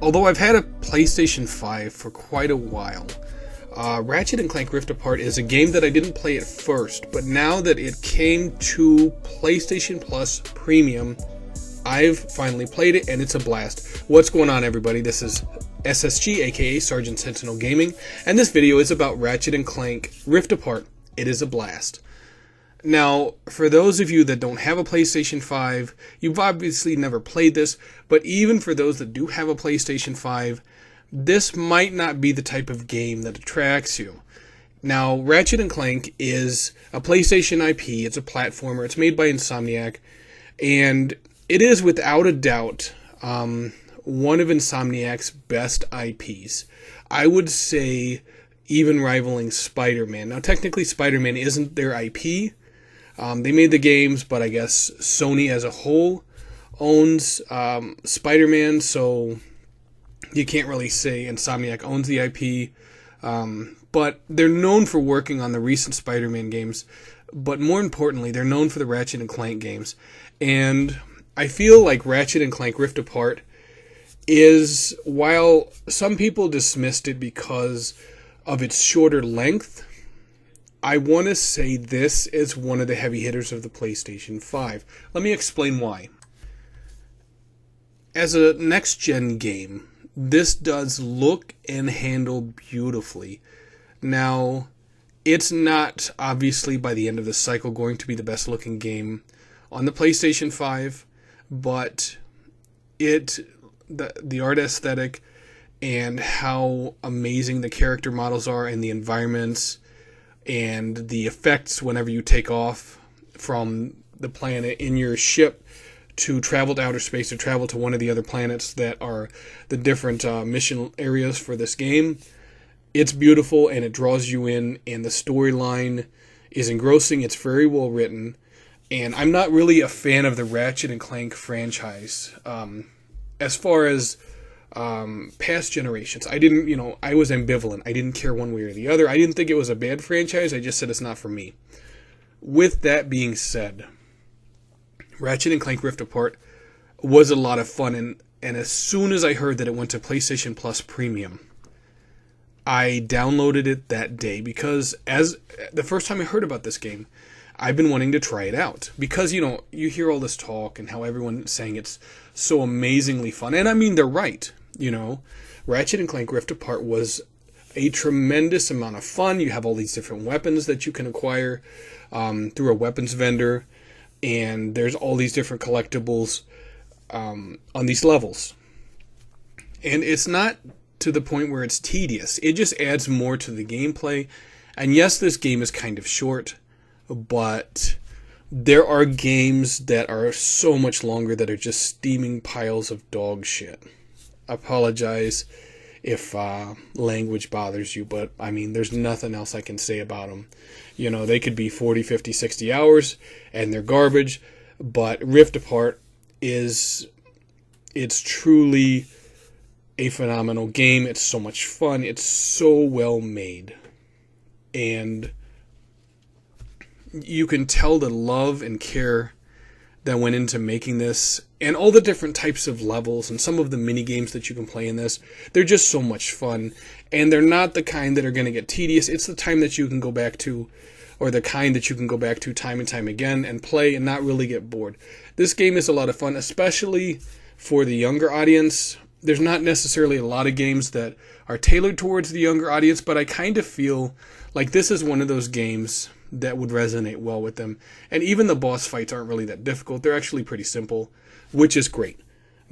Although I've had a PlayStation 5 for quite a while, Ratchet Clank Rift Apart is a game that I didn't play at first, but now that it came to PlayStation Plus Premium, I've finally played it, and it's a blast. What's going on, everybody? This is SSG, aka Sergeant Sentinel Gaming, and this video is about Ratchet Clank Rift Apart. It is a blast. Now, for those of you that don't have a PlayStation 5, you've obviously never played this, but even for those that do have a PlayStation 5, this might not be the type of game that attracts you. Now, Ratchet & Clank is a PlayStation IP, it's a platformer, it's made by Insomniac, and it is without a doubt one of Insomniac's best IPs. I would say even rivaling Spider-Man. Now, technically, Spider-Man isn't their IP. They made the games, but I guess Sony as a whole owns Spider-Man, so you can't really say Insomniac owns the IP. But they're known for working on the recent Spider-Man games, but more importantly, they're known for the Ratchet & Clank games. And I feel like Ratchet & Clank Rift Apart is, while some people dismissed it because of its shorter length, I want to say this is one of the heavy hitters of the PlayStation 5. Let me explain why. As a next-gen game, this does look and handle beautifully. Now, it's not, obviously, by the end of the cycle, going to be the best-looking game on the PlayStation 5, but the art aesthetic and how amazing the character models are and the environments and the effects whenever you take off from the planet in your ship to travel to outer space or travel to one of the other planets that are the different mission areas for this game. It's beautiful and it draws you in, and the storyline is engrossing. It's very well written, and I'm not really a fan of the Ratchet & Clank franchise. As far as past generations, I was ambivalent. I didn't care one way or the other. I didn't think it was a bad franchise. I just said it's not for me. With that being said, Ratchet & Clank Rift Apart was a lot of fun, and as soon as I heard that it went to PlayStation Plus Premium, I downloaded it that day because as the first time I heard about this game, I've been wanting to try it out because, you hear all this talk and how everyone's saying it's so amazingly fun. And I mean, they're right. Ratchet & Clank Rift Apart was a tremendous amount of fun. You have all these different weapons that you can acquire through a weapons vendor, and there's all these different collectibles on these levels. And it's not to the point where it's tedious. It just adds more to the gameplay. And yes, this game is kind of short, but there are games that are so much longer that are just steaming piles of dog shit. Apologize if language bothers you, but I mean, there's nothing else I can say about them. They could be 40, 50, 60 hours and they're garbage, but Rift Apart it's truly a phenomenal game. It's so much fun. It's so well made. And you can tell the love and care that went into making this, and all the different types of levels and some of the mini games that you can play in this. They're just so much fun, and they're not the kind that are going to get tedious. It's the time that you can go back to, or the kind that you can go back to time and time again and play and not really get bored. This game is a lot of fun, especially for the younger audience. There's not necessarily a lot of games that are tailored towards the younger audience, but I kind of feel like this is one of those games that would resonate well with them. And even the boss fights aren't really that difficult. They're actually pretty simple, which is great.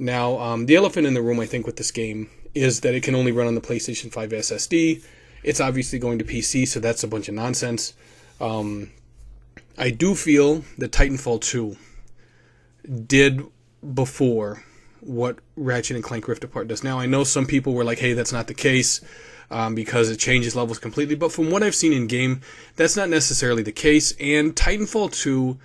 Now, the elephant in the room, I think, with this game is that it can only run on the PlayStation 5 SSD. It's obviously going to PC, so that's a bunch of nonsense. I do feel that Titanfall 2 did before what Ratchet & Clank Rift Apart does now. I know some people were like, hey, that's not the case because it changes levels completely, but from what I've seen in game, that's not necessarily the case. And Titanfall 2,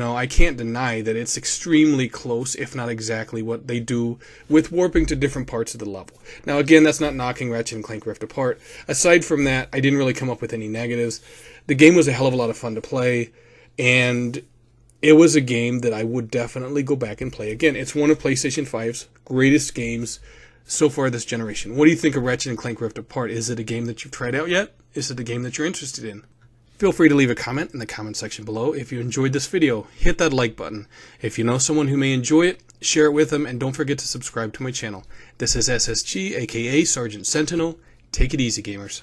I can't deny that it's extremely close, if not exactly what they do with warping to different parts of the level. Now, again, that's not knocking Ratchet & Clank Rift Apart. Aside from that, I didn't really come up with any negatives. The game was a hell of a lot of fun to play, and it was a game that I would definitely go back and play again. It's one of PlayStation 5's greatest games so far this generation. What do you think of Ratchet and Clank Rift Apart? Is it a game that you've tried out yet? Is it a game that you're interested in? Feel free to leave a comment in the comment section below. If you enjoyed this video, hit that like button. If you know someone who may enjoy it, share it with them, and don't forget to subscribe to my channel. This is SSG, aka Sergeant Sentinel. Take it easy, gamers.